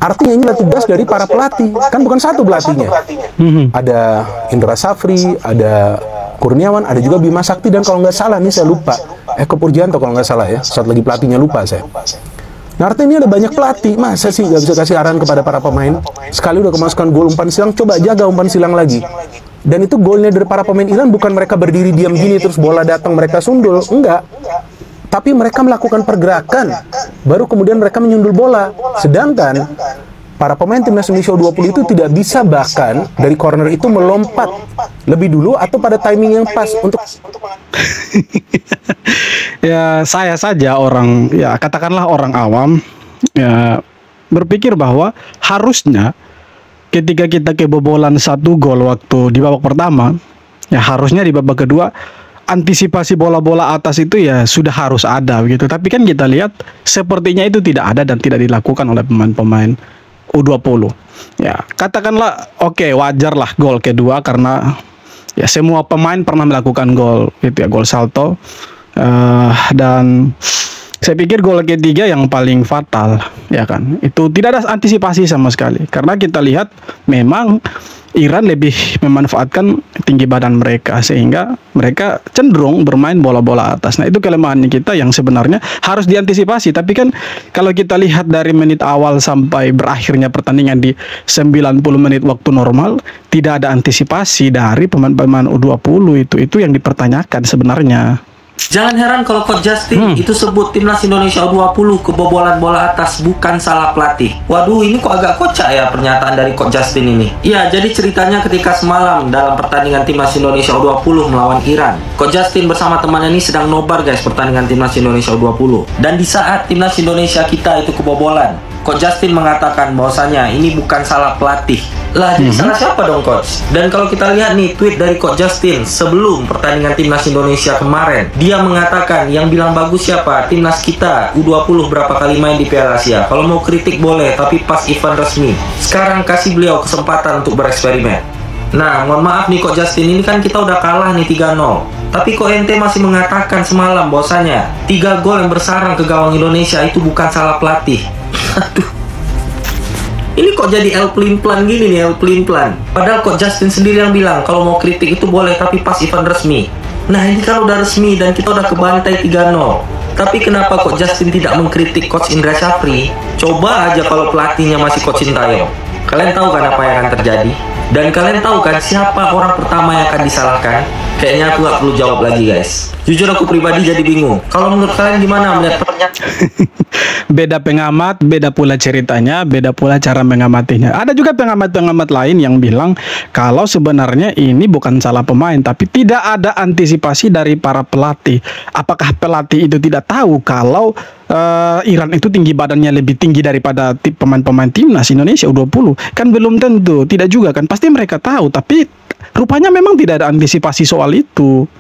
Artinya ini adalah tugas dari para pelatih. Kan bukan satu pelatihnya. Ada Indra Safri, ada Kurniawan, ada juga Bima Sakti, dan kalau nggak salah nih saya lupa, Eko Purjanto kalau nggak salah ya. Satu lagi pelatihnya lupa saya. Nah, artinya ini ada banyak pelatih. Masa sih nggak bisa kasih arahan kepada para pemain? Sekali udah kemasukan gol umpan silang, coba jaga umpan silang lagi. Dan itu golnya dari para pemain Iran bukan mereka berdiri diam gini terus bola datang mereka sundul, enggak. Tapi mereka melakukan pergerakan, baru kemudian mereka menyundul bola. Sedangkan para pemain timnas Indonesia U20 itu tidak bisa bahkan dari corner itu melompat lebih dulu atau pada timing yang pas untuk ya saya saja orang, ya katakanlah orang awam, ya berpikir bahwa harusnya ketika kita kebobolan 1 gol waktu di babak pertama, ya harusnya di babak kedua antisipasi bola-bola atas itu ya sudah harus ada begitu. Tapi kan kita lihat sepertinya itu tidak ada dan tidak dilakukan oleh pemain-pemain U20. Ya, katakanlah oke, wajar lah gol kedua karena ya semua pemain pernah melakukan gol gitu ya, gol salto. Dan saya pikir gol ketiga yang paling fatal, ya kan, itu tidak ada antisipasi sama sekali. Karena kita lihat memang Iran lebih memanfaatkan tinggi badan mereka sehingga mereka cenderung bermain bola-bola atas. Nah, itu kelemahannya kita yang sebenarnya harus diantisipasi. Tapi kan kalau kita lihat dari menit awal sampai berakhirnya pertandingan di 90 menit waktu normal, tidak ada antisipasi dari pemain-pemain U20 itu yang dipertanyakan sebenarnya. Jangan heran kalau Coach Justin itu sebut timnas Indonesia U20 kebobolan bola atas bukan salah pelatih. Waduh, ini kok agak kocak ya pernyataan dari Coach Justin ini. Iya, jadi ceritanya ketika semalam dalam pertandingan timnas Indonesia U20 melawan Iran, Coach Justin bersama temannya ini sedang nobar guys pertandingan timnas Indonesia U20. Dan di saat timnas Indonesia kita itu kebobolan, Coach Justin mengatakan bahwasanya ini bukan salah pelatih. Lah, jadi salah siapa dong Coach? Dan kalau kita lihat nih tweet dari Coach Justin sebelum pertandingan timnas Indonesia kemarin, dia mengatakan yang bilang bagus siapa? Timnas kita U20 berapa kali main di Piala Asia. Kalau mau kritik boleh, tapi pas event resmi. Sekarang kasih beliau kesempatan untuk bereksperimen. Nah, mohon maaf nih Coach Justin, ini kan kita udah kalah nih 3-0. Tapi kok ente masih mengatakan semalam bahwasanya 3 gol yang bersarang ke gawang Indonesia itu bukan salah pelatih. Aduh, ini kok jadi El pelin-pelan gini nih, El pelin-pelan. Padahal Coach Justin sendiri yang bilang kalau mau kritik itu boleh tapi pas event resmi. Nah, ini kan udah resmi dan kita udah kebantai 3-0. Tapi kenapa Coach Justin tidak mengkritik Coach Indra Safri? Coba aja kalau pelatihnya masih Coach Sintayong. Kalian tahu kan apa yang akan terjadi? Dan kalian tahu kan siapa orang pertama yang akan disalahkan? Kayaknya aku gak perlu jawab lagi guys. Jujur aku pribadi jadi bingung. Kalau menurut kalian gimana melihat pernyataan? Beda pengamat, beda pula ceritanya, beda pula cara mengamatinya. Ada juga pengamat-pengamat lain yang bilang kalau sebenarnya ini bukan salah pemain, tapi tidak ada antisipasi dari para pelatih. Apakah pelatih itu tidak tahu kalau Iran itu tinggi badannya lebih tinggi daripada pemain-pemain timnas Indonesia U20? Kan belum tentu, tidak juga kan. Pasti mereka tahu, tapi rupanya memang tidak ada antisipasi soal itu.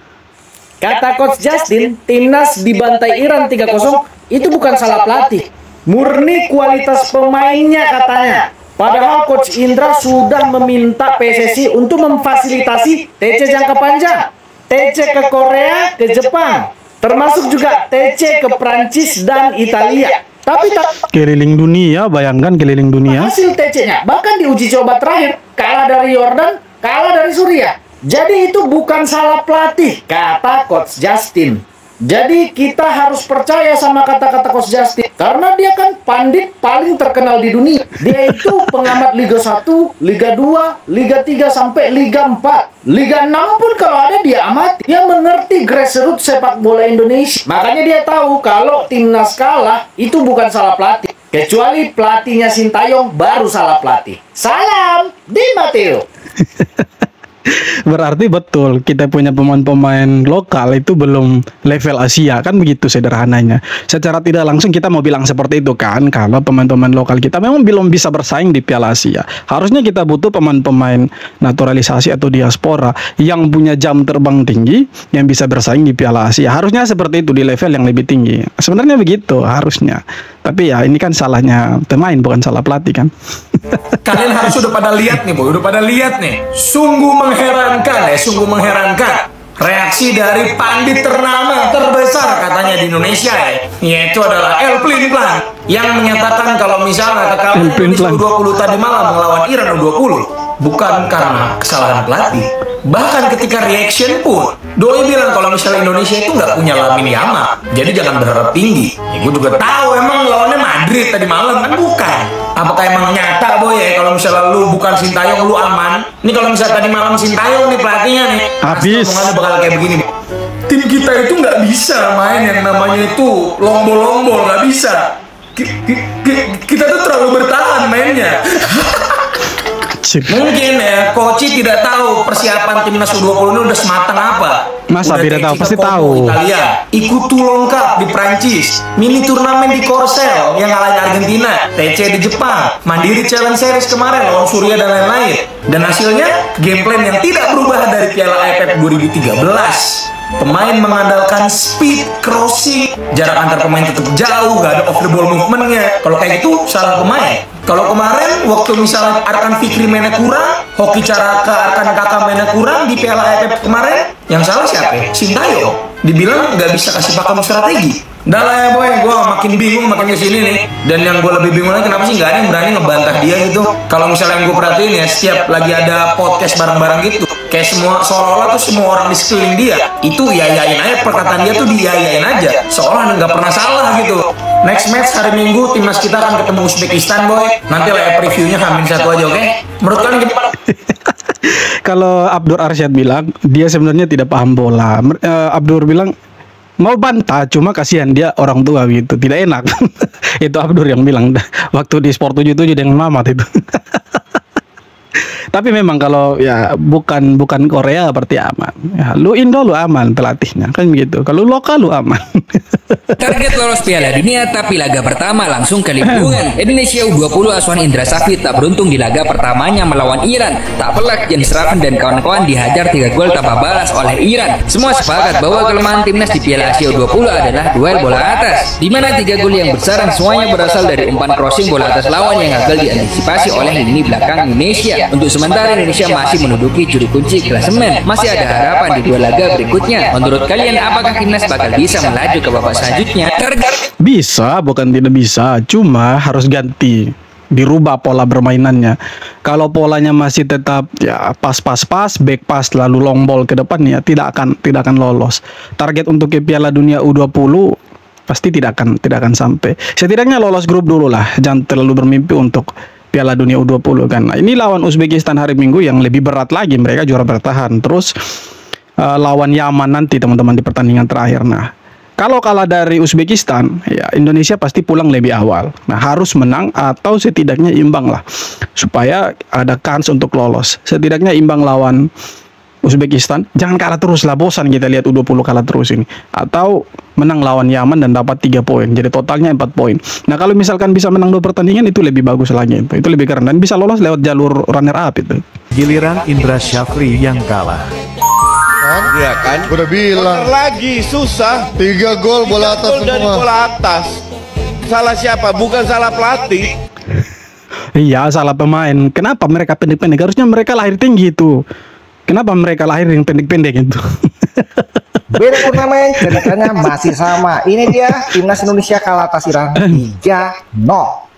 Kata Coach Justin, timnas dibantai Iran 3-0 itu bukan salah pelatih, murni kualitas pemainnya katanya. Padahal Coach Indra sudah meminta PSSI untuk memfasilitasi TC jangka panjang, TC ke Korea, ke Jepang, termasuk juga TC ke Prancis dan Italia. Tapi tak keliling dunia, bayangkan keliling dunia. Hasil TC-nya bahkan di uji coba terakhir kalah dari Yordan, kalah dari Suriah. Jadi itu bukan salah pelatih, kata Coach Justin. Jadi kita harus percaya sama kata-kata Coach Justin, karena dia kan pandit paling terkenal di dunia. Dia itu pengamat Liga 1, Liga 2, Liga 3 sampai Liga 4. Liga 6 pun kalau ada dia amati. Dia mengerti grassroots sepak bola Indonesia. Makanya dia tahu kalau timnas kalah itu bukan salah pelatih. Kecuali pelatihnya Sintayong baru salah pelatih. Salam di Mateo. Berarti betul kita punya pemain-pemain lokal itu belum level Asia, kan begitu sederhananya. Secara tidak langsung kita mau bilang seperti itu kan, kalau pemain-pemain lokal kita memang belum bisa bersaing di Piala Asia. Harusnya kita butuh pemain-pemain naturalisasi atau diaspora yang punya jam terbang tinggi, yang bisa bersaing di Piala Asia. Harusnya seperti itu, di level yang lebih tinggi. Sebenarnya begitu harusnya. Tapi ya ini kan salahnya pemain, bukan salah pelatih kan. Kalian harus udah pada lihat nih, Boy. Udah pada lihat nih. Sungguh mengherankan ya, sungguh mengherankan. reaksi dari pandit ternama terbesar katanya di Indonesia yaitu adalah El Plin Plan yang menyatakan kalau misalnya kekalahan Indonesia U20 tadi malam melawan Iran U20 bukan karena kesalahan pelatih. Bahkan ketika reaction pun Doi bilang kalau misalnya Indonesia itu nggak punya Lamine Yamal, jadi jangan berharap tinggi. Ya, gue juga tahu emang lawannya Madrid tadi malam kan bukan. Apakah emang nyata Boy ya kalau misalnya lu bukan Sintayong lu aman? Ini kalau misalnya tadi malam Sintayong nih pelatihnya nih, habis. Omongannya bakal kayak begini. Tim kita itu nggak bisa main yang namanya itu lombol-lombol, nggak bisa. Kita tuh terlalu bertahan mainnya. Mungkin ya, Koci tidak tahu persiapan timnas U20 ini udah sematang apa. Masa udah tidak tahu? Pasti tahu. Italia, Ikutu lengkap di Prancis, mini turnamen di Korsel yang ngalahin Argentina, TC di Jepang, Mandiri Challenge Series kemarin lawan Surya dan lain-lain. Dan hasilnya game plan yang tidak berubah dari Piala AFF 2013. Pemain mengandalkan speed, crossing, jarak antar pemain tetap jauh, gak ada off the ball movementnya. Kalau kayak gitu salah pemain. Kalau kemarin waktu misalnya Arkan Fikri mainnya kurang, Hoki Caraka, Arkan Kakak mainnya kurang di Piala AFF kemarin, yang salah siapa? Sintayong. Dibilang nggak bisa kasih pakem strategi. Dah lah ya boy, gue makin bingung makin kesini nih. Dan yang gue lebih bingung lagi kenapa sih nggak ada yang berani ngebantah dia gitu. Kalau misalnya yang gue perhatiin ya, setiap lagi ada podcast bareng-bareng gitu, kayak semua seolah-olah tuh semua orang di sekeliling dia itu yayain aja, perkataan dia tuh diyayain aja, seolah nggak pernah salah gitu. Next match hari Minggu timnas kita akan ketemu Uzbekistan boy. Nanti lah ya previewnya H-1 aja, oke? Menurut kalian gimana? Kalau Abdur Arsyad bilang dia sebenarnya tidak paham bola. Abdur bilang mau bantah, cuma kasihan dia orang tua gitu, tidak enak. Itu Abdur yang bilang waktu di Sport 77 dengan Mamat itu. Tapi memang kalau ya bukan Korea berarti aman. Ya, lu Indo lu aman pelatihnya kan begitu. Kalau lokal lu aman. Target lolos Piala Dunia tapi laga pertama langsung ke lingkungan. Indonesia U20 asuhan Indra Safri tak beruntung di laga pertamanya melawan Iran. Tak pelak Jens Raven dan kawan-kawan dihajar 3 gol tanpa balas oleh Iran. Semua sepakat bahwa kelemahan timnas di Piala Asia U20 adalah duel bola atas, di mana 3 gol yang bersarang semuanya berasal dari umpan crossing bola atas lawan yang gagal diantisipasi oleh lini belakang Indonesia. Untuk sementara Indonesia masih menduduki juru kunci klasemen. Masih ada harapan di 2 laga berikutnya. Menurut kalian apakah timnas bakal bisa melaju ke babak selanjutnya? Bisa, bukan tidak bisa, cuma harus ganti, dirubah pola bermainannya. Kalau polanya masih tetap ya pas back pass lalu long ball ke depan ya tidak akan lolos. Target untuk ke Piala Dunia U20 pasti tidak akan sampai. Setidaknya lolos grup dulu lah, jangan terlalu bermimpi untuk Piala Dunia U20 kan. Nah, ini lawan Uzbekistan hari Minggu yang lebih berat lagi, mereka juara bertahan. Terus lawan Yaman nanti teman-teman di pertandingan terakhir. Nah, kalau kalah dari Uzbekistan, ya Indonesia pasti pulang lebih awal. Nah, harus menang atau setidaknya imbang lah, supaya ada kans untuk lolos. Setidaknya imbang lawan Uzbekistan, jangan kalah terus lah, bosan kita lihat U20 kalah terus ini. Atau menang lawan Yaman dan dapat 3 poin, jadi totalnya 4 poin. Nah, kalau misalkan bisa menang 2 pertandingan itu lebih bagus lagi, itu lebih keren dan bisa lolos lewat jalur runner up itu. Giliran Indra Syafri yang kalah. Iya kan? Udah bilang Lagi susah. 3 gol bola atas Gol dari semua. bola atas. Salah siapa? Bukan salah pelatih. Iya, salah pemain. Kenapa mereka pendek-pendek? Harusnya mereka lahir tinggi itu. Kenapa mereka lahir yang pendek-pendek itu? Beda turnamen, ceritanya masih sama. Ini dia timnas Indonesia kalah atas Iran 3-0.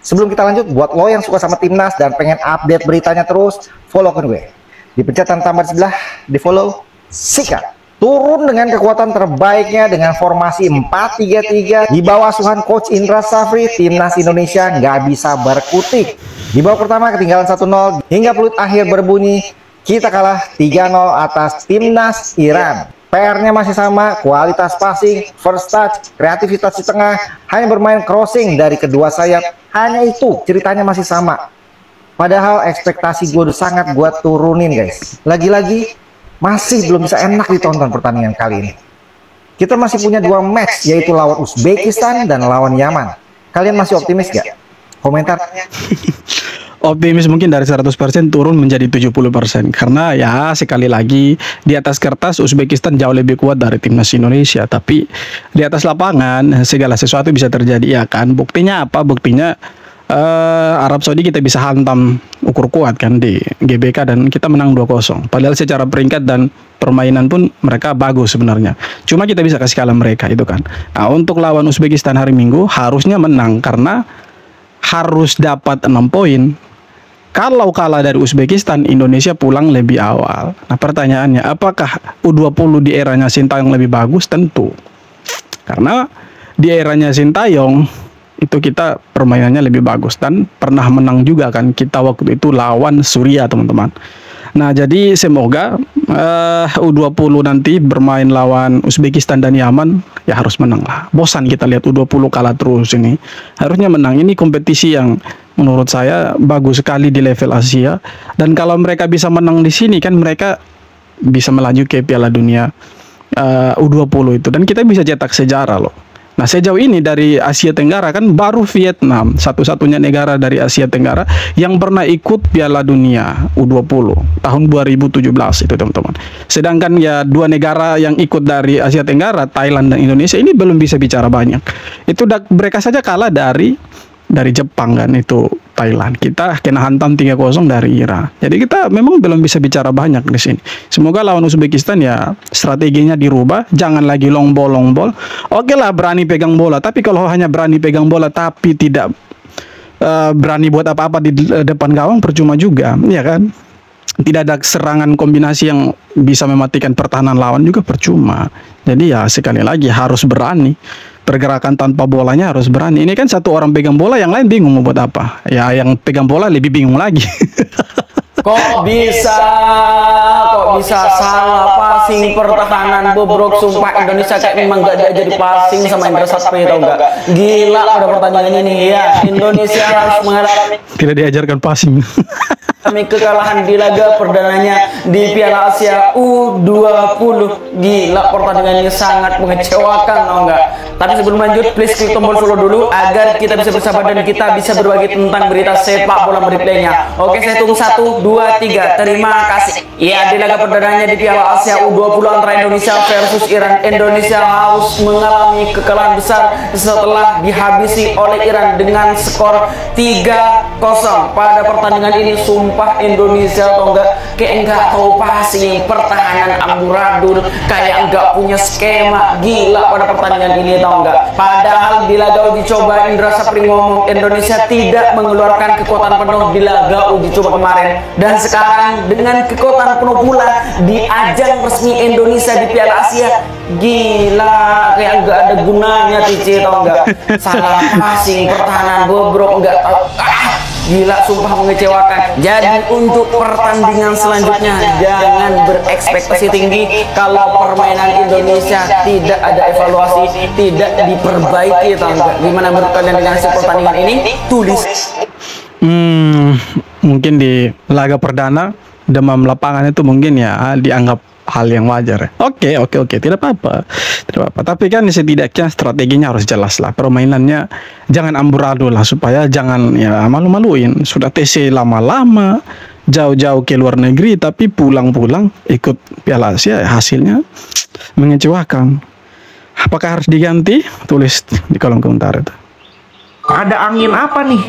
Sebelum kita lanjut, buat lo yang suka sama timnas dan pengen update beritanya terus, follow kan gue. Di pencetatan tambah sebelah, di follow. Sikat turun dengan kekuatan terbaiknya dengan formasi 4-3-3 di bawah asuhan Coach Indra Safri. Timnas Indonesia nggak bisa berkutik. Di babak pertama ketinggalan 1-0 hingga peluit akhir berbunyi, kita kalah 3-0 atas timnas Iran. PR-nya masih sama, kualitas passing, first touch, kreativitas di tengah, hanya bermain crossing dari kedua sayap. Hanya itu, ceritanya masih sama. Padahal ekspektasi gue udah sangat gue turunin guys. Lagi-lagi masih belum bisa enak ditonton pertandingan kali ini. Kita masih punya 2 match, yaitu lawan Uzbekistan dan lawan Yaman. Kalian masih optimis gak? Komentarnya. Optimis mungkin dari 100% turun menjadi 70%. Karena ya sekali lagi di atas kertas Uzbekistan jauh lebih kuat dari timnas Indonesia. Tapi di atas lapangan segala sesuatu bisa terjadi ya kan. Buktinya apa? Buktinya Arab Saudi kita bisa hantam ukur kuat kan di GBK dan kita menang 2-0. Padahal secara peringkat dan permainan pun mereka bagus sebenarnya. Cuma kita bisa kasih kalah mereka itu kan. Nah, untuk lawan Uzbekistan hari Minggu harusnya menang karena harus dapat 6 poin. Kalau kalah dari Uzbekistan, Indonesia pulang lebih awal. Nah, pertanyaannya, apakah U20 di eranya Sintayong lebih bagus? Tentu. Karena di eranya Sintayong itu kita permainannya lebih bagus dan pernah menang juga kan kita waktu itu lawan Suriah, teman-teman. Nah, jadi semoga U20 nanti bermain lawan Uzbekistan dan Yaman ya harus menang lah. Bosan kita lihat U20 kalah terus ini. Harusnya menang. Ini kompetisi yang menurut saya bagus sekali di level Asia, dan kalau mereka bisa menang di sini kan mereka bisa melaju ke Piala Dunia U20 itu, dan kita bisa cetak sejarah loh. Nah, sejauh ini dari Asia Tenggara kan baru Vietnam satu-satunya negara dari Asia Tenggara yang pernah ikut Piala Dunia U20 tahun 2017 itu, teman-teman. Sedangkan ya 2 negara yang ikut dari Asia Tenggara, Thailand dan Indonesia, ini belum bisa bicara banyak. Itu mereka saja kalah dari Jepang kan, itu Thailand. Kita kena hantam 3-0 dari Iran. Jadi kita memang belum bisa bicara banyak di sini. Semoga lawan Uzbekistan ya strateginya dirubah, jangan lagi long ball. Oke lah, berani pegang bola, tapi kalau hanya berani pegang bola tapi tidak berani buat apa-apa di depan gawang, percuma juga, ya kan? Tidak ada serangan kombinasi yang bisa mematikan pertahanan lawan juga percuma. Jadi ya sekali lagi harus berani. Pergerakan tanpa bolanya harus berani. Ini kan satu orang pegang bola, yang lain bingung mau buat apa. Ya yang pegang bola lebih bingung lagi. Kok bisa salah passing pertahanan bobrok. Sumpah Indonesia kayak memang gak diajar passing sama Indra Safri, tau gak? Gila pada pertandingan ini ya. Indonesia harus mengalami tidak diajarkan passing. Kekalahan di laga perdananya di Piala Asia U20. Gila, pertandingan ini sangat mengecewakan, tau nggak? Tapi sebelum lanjut, please klik tombol follow dulu agar kita bisa bersahabat dan kita bisa berbagi tentang berita sepak bola replaynya. Oke, saya tunggu 1, 2, 3. Terima kasih. Ya, di laga perdananya di Piala Asia U20 antara Indonesia versus Iran, Indonesia harus mengalami kekalahan besar setelah dihabisi oleh Iran dengan skor 3-0 pada pertandingan ini. Sumpah Indonesia atau enggak kayak enggak tahu passing, pertahanan amburadul, kayak enggak punya skema. Gila pada pertandingan ini, tau enggak? Padahal di laga uji coba Indra Safri ngomong Indonesia tidak mengeluarkan kekuatan penuh di laga uji coba kemarin, dan sekarang dengan kekuatan penuh pula di ajang resmi Indonesia di Piala Asia. Gila, kayak enggak ada gunanya TC, tau enggak? Salah passing, pertahanan bobrok, enggak tahu. Gila, sumpah mengecewakan. Jadi untuk pertandingan selanjutnya jangan berekspektasi tinggi kalau permainan Indonesia tidak ada evaluasi, tidak diperbaiki, tau nggak? Gimana menurut kalian dengan hasil pertandingan ini? Tulis. Mungkin di laga perdana demam lapangan itu mungkin ya dianggap hal yang wajar. Oke, tidak apa-apa. Tapi kan setidaknya strateginya harus jelas lah. Permainannya jangan amburadul lah, supaya jangan ya malu-maluin. Sudah TC lama-lama, jauh-jauh ke luar negeri, tapi pulang-pulang ikut Piala Asia, hasilnya mengecewakan. Apakah harus diganti? Tulis di kolom komentar itu. Ada angin apa nih?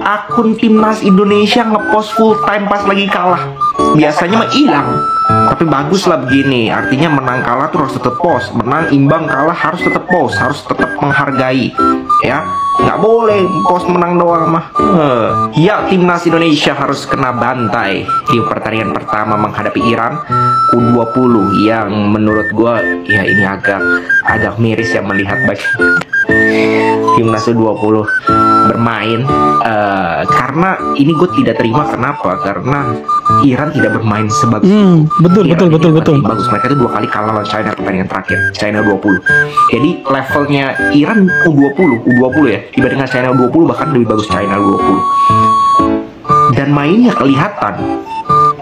Akun timnas Indonesia ngepost full time pas lagi kalah. Biasanya mah hilang. Tapi bagus lah begini. Artinya menang kalah tuh harus tetap post. Menang imbang kalah harus tetap post. Harus tetap menghargai. Ya, nggak boleh post menang doang mah. Ya, timnas Indonesia harus kena bantai di pertandingan pertama menghadapi Iran U20 yang menurut gua ya ini agak miris ya melihat bagi timnas U20 bermain karena ini gue tidak terima. Kenapa? Karena Iran tidak bermain sebagus betul. Bagus, mereka itu 2 kali kalah lawan China pertandingan terakhir, China 20. Jadi levelnya Iran U20 ya dibandingkan China U20 bahkan lebih bagus China U20. Dan mainnya kelihatan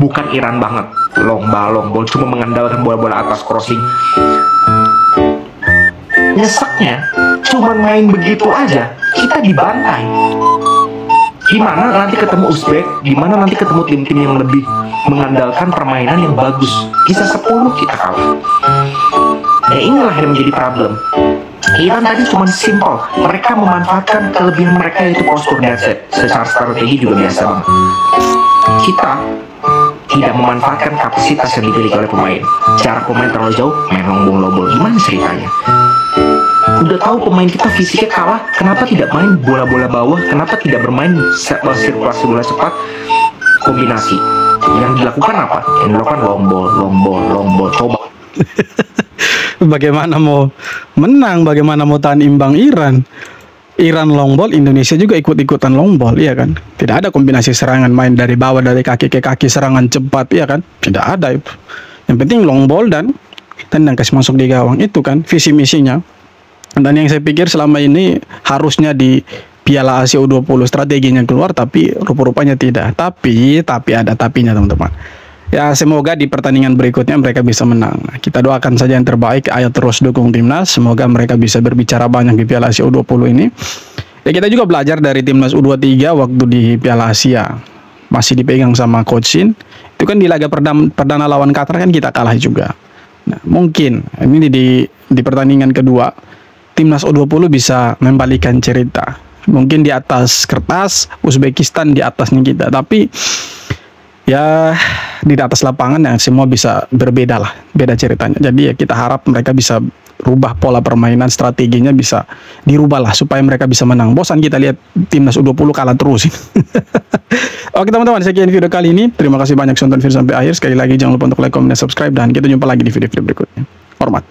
bukan Iran banget, long ball cuma mengandalkan bola-bola atas crossing. Nyeseknya cuma main begitu aja kita dibantai. Gimana nanti ketemu Uzbek, gimana nanti ketemu tim-tim yang lebih mengandalkan permainan yang bagus, bisa 10 kita kalah. Inilah yang menjadi problem. Iran tadi cuma simple, mereka memanfaatkan kelebihan mereka yaitu postur dan set. Secara strategi juga biasa banget. Kita tidak memanfaatkan kapasitas yang dimiliki oleh pemain. Jarak pemain terlalu jauh, main long ball. Gimana ceritanya? Udah tahu pemain kita fisiknya kalah, kenapa tidak main bola-bola bawah? Kenapa tidak bermain sirkulasi bola cepat? Kombinasi. Yang dilakukan apa? Yang dilakukan long ball. Coba. Bagaimana mau menang? Bagaimana mau tahan imbang Iran? Iran long ball, Indonesia juga ikut-ikutan long ball, iya kan? Tidak ada kombinasi serangan main dari bawah, dari kaki ke kaki, serangan cepat, iya kan? Tidak ada itu. Yang penting long ball dan tendang kasih masuk di gawang, itu kan visi misinya. Dan yang saya pikir selama ini harusnya di Piala Asia U20 strateginya keluar, tapi rupa-rupanya tidak. Tapi ada tapinya, teman-teman. Ya, semoga di pertandingan berikutnya mereka bisa menang. Kita doakan saja yang terbaik. Ayo terus dukung timnas. Semoga mereka bisa berbicara banyak di Piala Asia U20 ini. Ya, kita juga belajar dari timnas U23 waktu di Piala Asia. Masih dipegang sama Coach Shin. Itu kan di laga perdana lawan Qatar kan kita kalah juga. Nah, mungkin ini di pertandingan kedua timnas U20 bisa membalikan cerita. Mungkin di atas kertas Uzbekistan di atasnya kita, tapi ya di atas lapangan yang semua bisa berbeda lah, beda ceritanya. Jadi ya kita harap mereka bisa rubah pola permainan, strateginya bisa dirubah lah supaya mereka bisa menang. Bosan kita lihat timnas U20 kalah terus. Oke teman-teman, sekian video kali ini. Terima kasih banyak sudah nonton video sampai akhir. Sekali lagi jangan lupa untuk like, comment, dan subscribe, dan kita jumpa lagi di video-video berikutnya. Hormat.